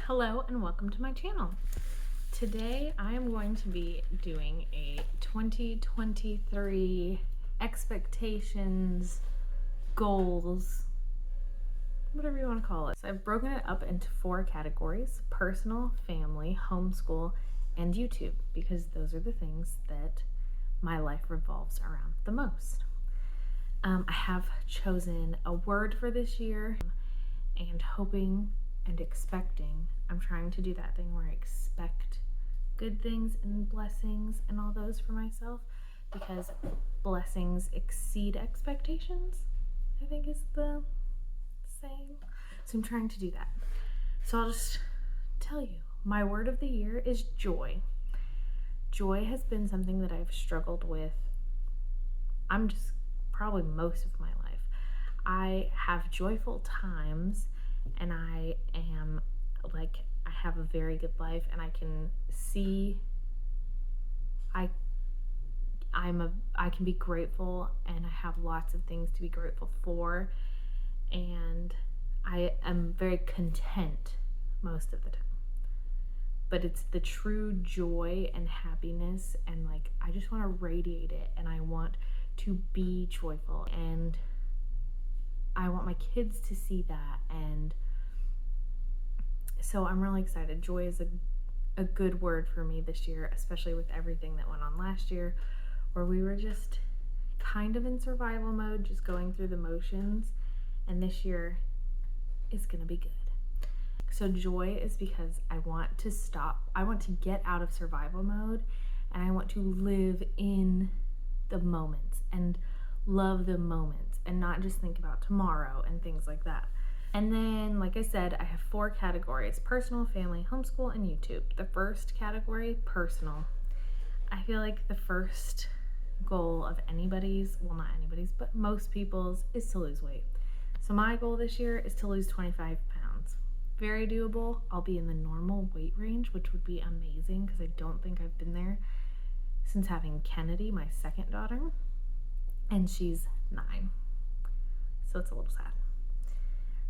Hello and welcome to my channel. Today I am going to be doing a 2023 expectations, goals, whatever you want to call it. So I've broken it up into 4 categories: personal, family, homeschool, and YouTube, because those are the things that my life revolves around the most. I have chosen a word for this year and hoping and expecting. I'm trying to do that thing where I expect good things and blessings and all those for myself, because blessings exceed expectations, I think is the saying. So I'm trying to do that. So I'll just tell you, my word of the year is joy. Joy has been something that I've struggled with, I'm just probably most of my life. I have joyful times and I am like, I have a very good life and I can see I can be grateful and I have lots of things to be grateful for, and I am very content most of the time. But it's the true joy and happiness, and like I just want to radiate it, and I want to be joyful, and I want my kids to see that. And so I'm really excited. Joy is a good word for me this year, especially with everything that went on last year, where we were just kind of in survival mode, just going through the motions, and this year is gonna be good. So joy is because I want to get out of survival mode, and I want to live in the moments and love the moments and not just think about tomorrow and things like that. And then, like I said, I have 4 categories: personal, family, homeschool, and YouTube. The first category, personal. I feel like the first goal of anybody's, well, not anybody's, but most people's, is to lose weight. So my goal this year is to lose 25 pounds. Very doable. I'll be in the normal weight range, which would be amazing because I don't think I've been there since having Kennedy, my second daughter, and she's 9. So it's a little sad.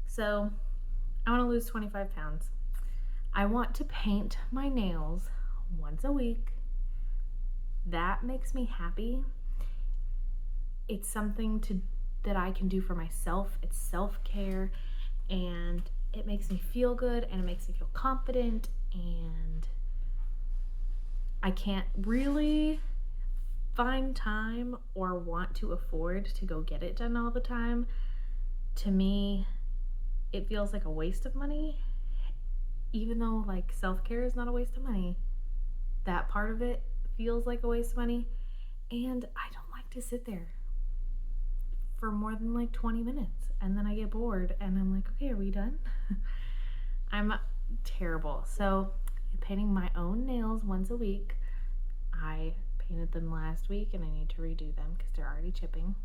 So I want to lose 25 pounds. I want to paint my nails once a week. That makes me happy. It's something that I can do for myself. It's self-care, and it makes me feel good, and it makes me feel confident, and I can't really find time or want to afford to go get it done all the time. To me, it feels like a waste of money, even though like self-care is not a waste of money. That part of it feels like a waste of money, and I don't like to sit there for more than like 20 minutes and then I get bored and I'm like, okay, are we done? I'm terrible. So painting my own nails once a week. I painted them last week and I need to redo them because they're already chipping,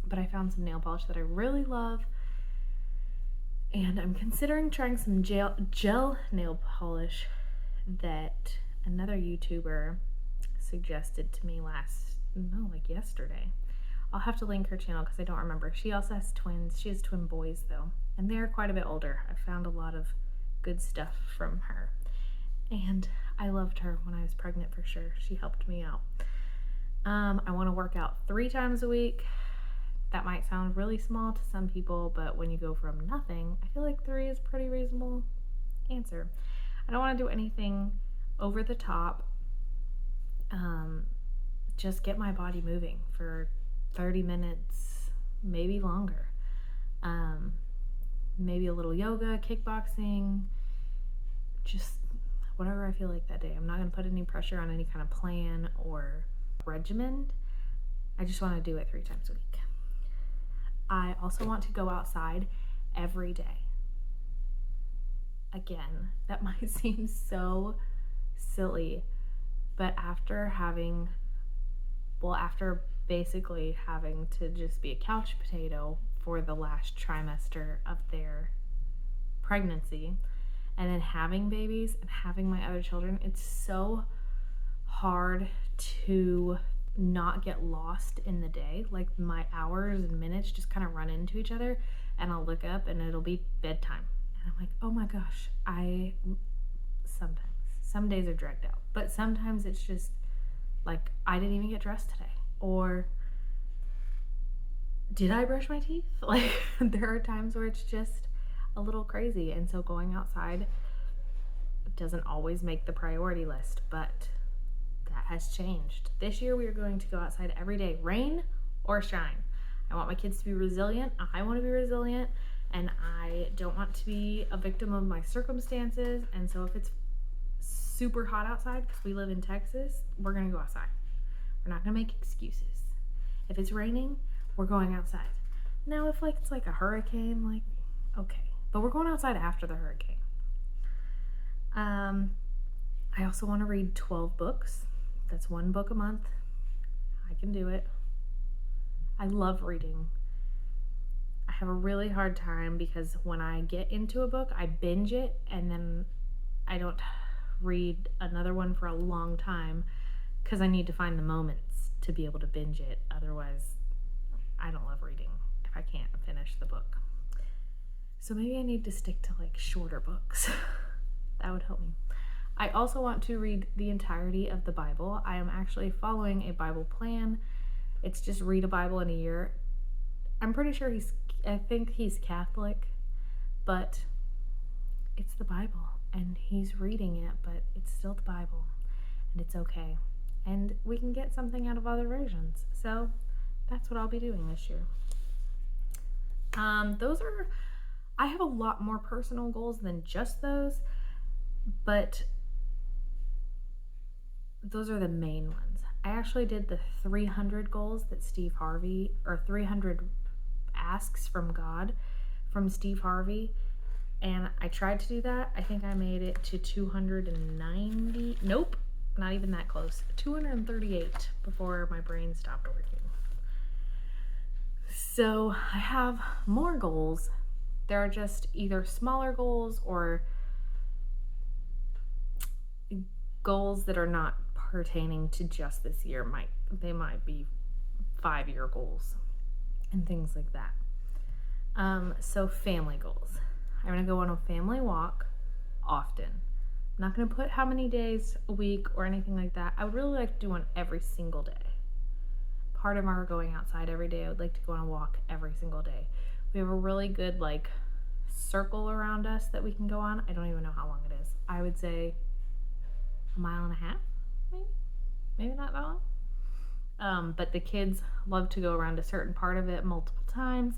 but I found some nail polish that I really love, and I'm considering trying some gel nail polish that another YouTuber suggested to me yesterday. I'll have to link her channel because I don't remember. She also has twins. She has twin boys though, and they're quite a bit older. I found a lot of good stuff from her, and I loved her when I was pregnant for sure. She helped me out. I want to work out 3 times a week. That might sound really small to some people, but when you go from nothing, I feel like 3 is pretty reasonable answer. I don't want to do anything over the top. Just get my body moving for 30 minutes, maybe longer. Maybe a little yoga, kickboxing, just whatever I feel like that day. I'm not going to put any pressure on any kind of plan or regimen. I just want to do it 3 times a week. I also want to go outside every day. Again, that might seem so silly, but after basically having to just be a couch potato for the last trimester of their pregnancy, and then having babies and having my other children, it's so hard to not get lost in the day. Like my hours and minutes just kind of run into each other, and I'll look up and it'll be bedtime And I'm like, oh my gosh, some days are dragged out, but sometimes it's just like, I didn't even get dressed today, or did I brush my teeth? Like, there are times where it's just a little crazy, and so going outside doesn't always make the priority list, but that has changed. This year we are going to go outside every day, rain or shine. I want my kids to be resilient. I want to be resilient, and I don't want to be a victim of my circumstances. And so if it's super hot outside, because we live in Texas, we're going to go outside. We're not going to make excuses. If it's raining, we're going outside. Now, if it's like a hurricane, like, okay. But we're going outside after the hurricane. I also want to read 12 books. That's 1 book a month. I can do it. I love reading. I have a really hard time because when I get into a book, I binge it, and then I don't read another one for a long time because I need to find the moments to be able to binge it. Otherwise, I don't love reading if I can't finish the book. So maybe I need to stick to like shorter books. That would help me. I also want to read the entirety of the Bible. I am actually following a Bible plan. It's just read a Bible in a year. I'm pretty sure I think he's Catholic, but it's the Bible, and he's reading it, but it's still the Bible, and it's okay. And we can get something out of other versions. So that's what I'll be doing this year. I have a lot more personal goals than just those, but those are the main ones. I actually did the 300 goals that Steve Harvey, or 300 asks from God from Steve Harvey, and I tried to do that. I think I made it to 290. Nope, not even that close. 238 before my brain stopped working. So I have more goals. There are just either smaller goals or goals that are not pertaining to just this year. They might be 5-year goals and things like that. So family goals. I'm gonna go on a family walk often. I'm not gonna put how many days a week or anything like that. I would really like to do one every single day. Part of our going outside every day, I would like to go on a walk every single day. We have a really good circle around us that we can go on. I don't even know how long it is. I would say 1.5 miles, maybe not that long. But the kids love to go around a certain part of it multiple times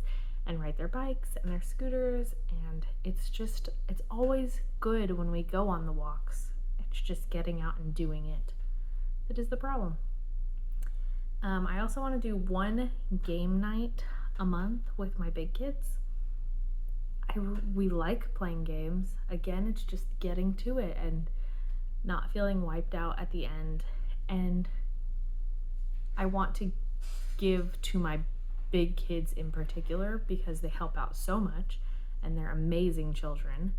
and ride their bikes and their scooters, and it's always good when we go on the walks. It's just getting out and doing it that is the problem. I also want to do 1 game night a month with my big kids. We like playing games. Again, it's just getting to it and not feeling wiped out at the end. And I want to give to my big kids in particular because they help out so much and they're amazing children.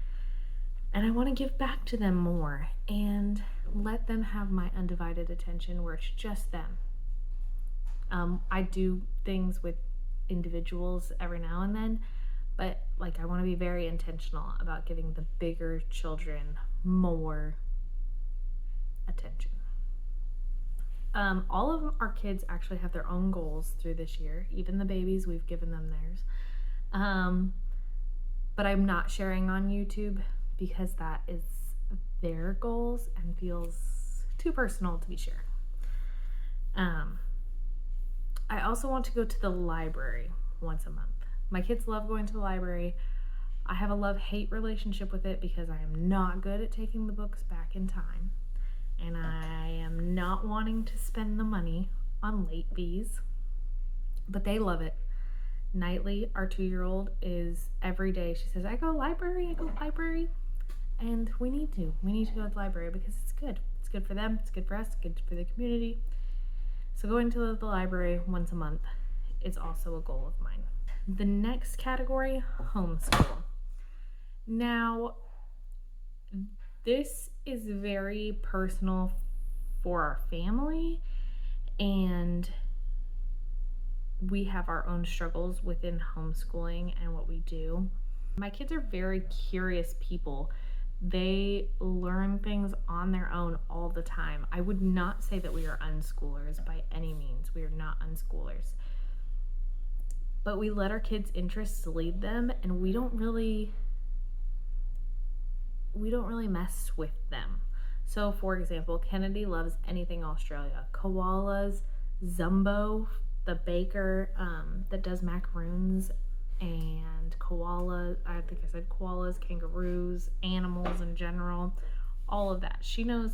And I want to give back to them more and let them have my undivided attention where it's just them. I do things with individuals every now and then, but I want to be very intentional about giving the bigger children more attention. All of our kids actually have their own goals through this year. Even the babies, we've given them theirs. But I'm not sharing on YouTube because that is their goals and feels too personal to be shared. I also want to go to the library once a month. My kids love going to the library. I have a love-hate relationship with it because I am not good at taking the books back in time. And I am not wanting to spend the money on late fees. But they love it. Nightly, our 2-year-old, is every day, she says, I go library. And we need to go to the library because it's good. It's good for them, it's good for us, it's good for the community. So going to the library once a month is also a goal of mine. The next category, homeschool. Now, this is very personal for our family, and we have our own struggles within homeschooling and what we do. My kids are very curious people. They learn things on their own all the time. I would not say that we are unschoolers by any means. We are not unschoolers. But we let our kids' interests lead them, and we don't really mess with them. So for example, Kennedy loves anything Australia. Koalas, Zumbo, the baker that does macaroons, and koalas, I think I said koalas, kangaroos, animals in general, all of that. She knows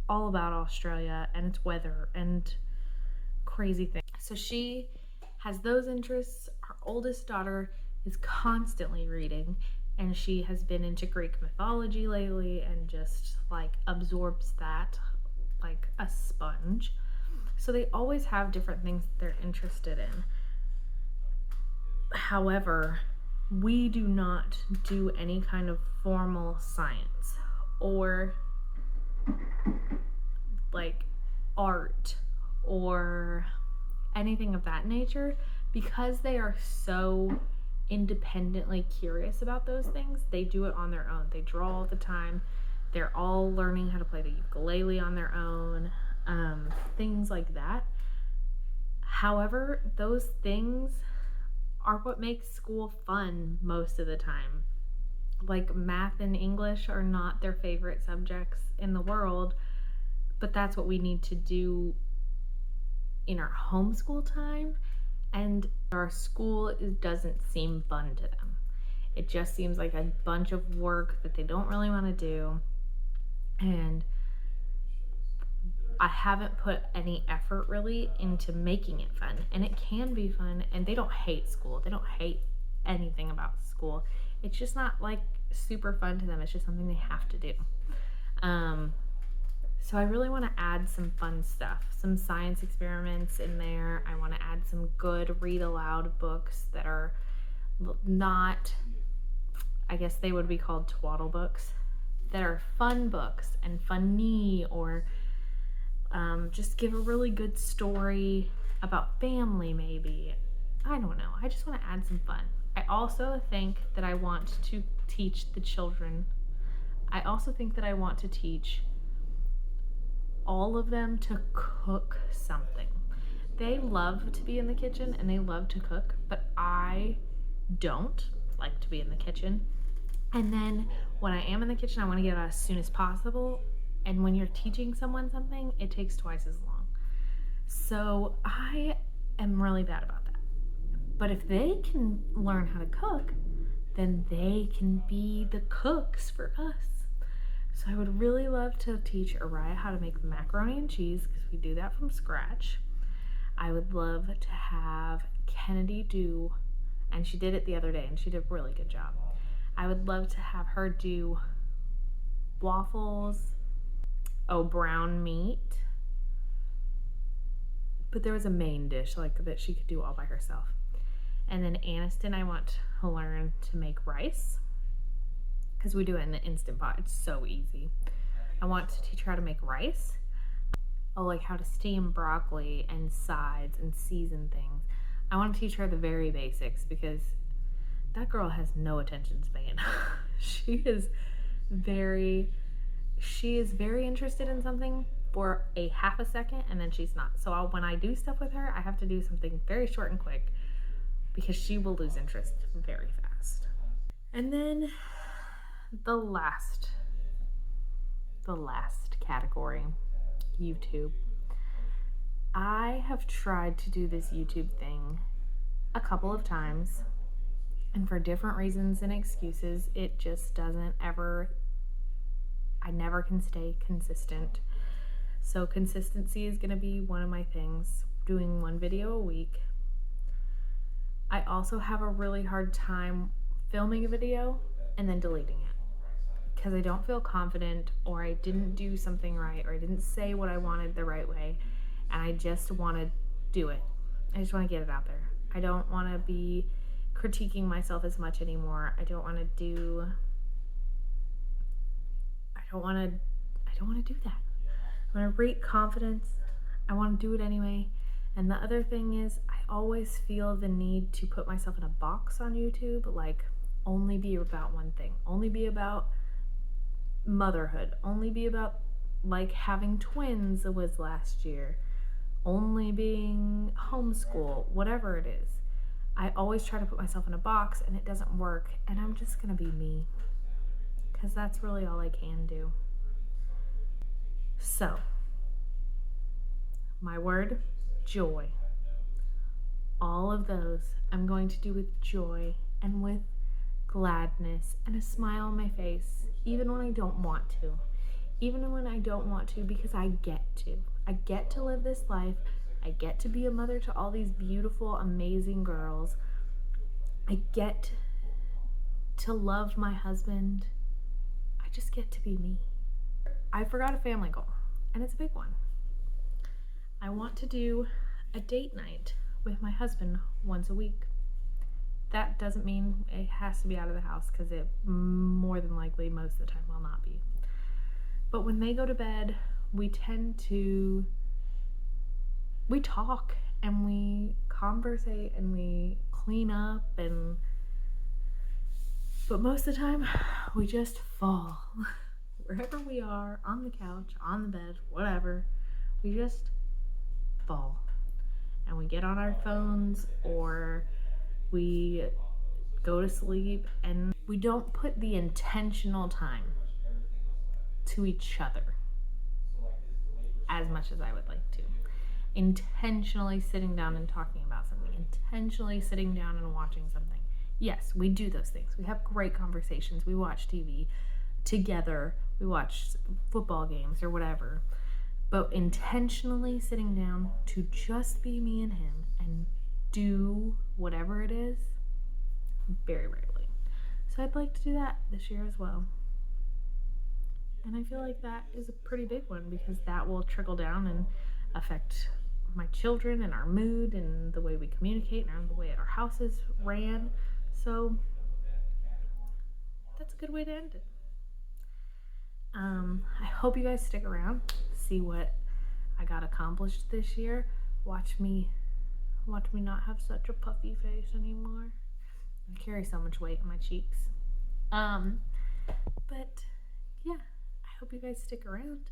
all about Australia and its weather and crazy things. So she has those interests. Our oldest daughter is constantly reading, and she has been into Greek mythology lately and just like absorbs that like a sponge. So they always have different things that they're interested in. However, we do not do any kind of formal science or like art or anything of that nature, because they are so independently curious about those things. They do it on their own. They draw all the time. They're all learning how to play the ukulele on their own, things like that. However, those things are what makes school fun most of the time. Like math and English are not their favorite subjects in the world, but that's what we need to do in our homeschool time, and our school doesn't seem fun to them. It just seems like a bunch of work that they don't really want to do, and I haven't put any effort really into making it fun. And it can be fun, and they don't hate school. They don't hate anything about school. It's just not like super fun to them. It's just something they have to do. So I really want to add some fun stuff, some science experiments in there. I want to add some good read aloud books that are not, I guess they would be called twaddle books, that are fun books and funny, or just give a really good story about family maybe. I don't know. I just want to add some fun. I also think that I want to teach the children. I also think that I want to teach all of them to cook something. They love to be in the kitchen and they love to cook, but I don't like to be in the kitchen. And then when I am in the kitchen, I want to get out as soon as possible. And when you're teaching someone something, it takes twice as long. So I am really bad about that. But if they can learn how to cook, then they can be the cooks for us. So I would really love to teach Araya how to make macaroni and cheese, because we do that from scratch. I would love to have Kennedy do, and she did it the other day and she did a really good job. I would love to have her do waffles, brown meat. But there was a main dish like that she could do all by herself. And then Aniston, I want to learn to make rice, because we do it in the Instant Pot. It's so easy. I want to teach her how to make rice. Like how to steam broccoli and sides and season things. I want to teach her the very basics, because that girl has no attention span. She is very interested in something for a half a second, and then she's not. So when I do stuff with her, I have to do something very short and quick, because she will lose interest very fast. And then the last category, YouTube. I have tried to do this YouTube thing a couple of times, and for different reasons and excuses, it just doesn't ever, I never can stay consistent. So consistency is going to be one of my things, doing one video a week. I also have a really hard time filming a video and then deleting it, because I don't feel confident, or I didn't do something right, or I didn't say what I wanted the right way, and I just want to do it. I just want to get it out there. I don't want to be critiquing myself as much anymore. I don't want to do that. I want to rate confidence. I want to do it anyway. And the other thing is, I always feel the need to put myself in a box on YouTube. Like, only be about one thing, only be about motherhood, only be about like having twins was last year, only being homeschool, whatever it is. I always try to put myself in a box and it doesn't work, and I'm just gonna be me because that's really all I can do. So, my word, joy. All of those I'm going to do with joy and with gladness and a smile on my face, even when I don't want to. Even when I don't want to, because I get to. I get to live this life. I get to be a mother to all these beautiful, amazing girls. I get to love my husband. I just get to be me. I forgot a family goal, and it's a big one. I want to do a date night with my husband once a week. That doesn't mean it has to be out of the house, because it more than likely most of the time will not be. But when they go to bed, we talk and we conversate and we clean up, but most of the time we just fall. Wherever we are, on the couch, on the bed, whatever, we just fall. And we get on our phones or we go to sleep, and we don't put the intentional time to each other as much as I would like to. Intentionally sitting down and talking about something, intentionally sitting down and watching something. Yes, we do those things. We have great conversations. We watch TV together. We watch football games or whatever. But intentionally sitting down to just be me and him and do whatever it is, very rarely. So I'd like to do that this year as well. And I feel like that is a pretty big one, because that will trickle down and affect my children and our mood and the way we communicate and the way our houses ran. So that's a good way to end it. I hope you guys stick around, see what I got accomplished this year. Watch me not have such a puffy face anymore. I carry so much weight in my cheeks. But yeah, I hope you guys stick around.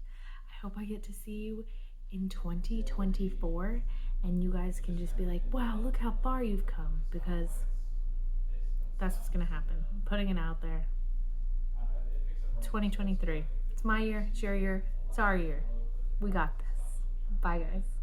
I hope I get to see you in 2024 and you guys can just be like, wow, look how far you've come, because that's what's gonna happen. I'm putting it out there. 2023. It's my year, it's your year, it's our year. We got this. Bye, guys.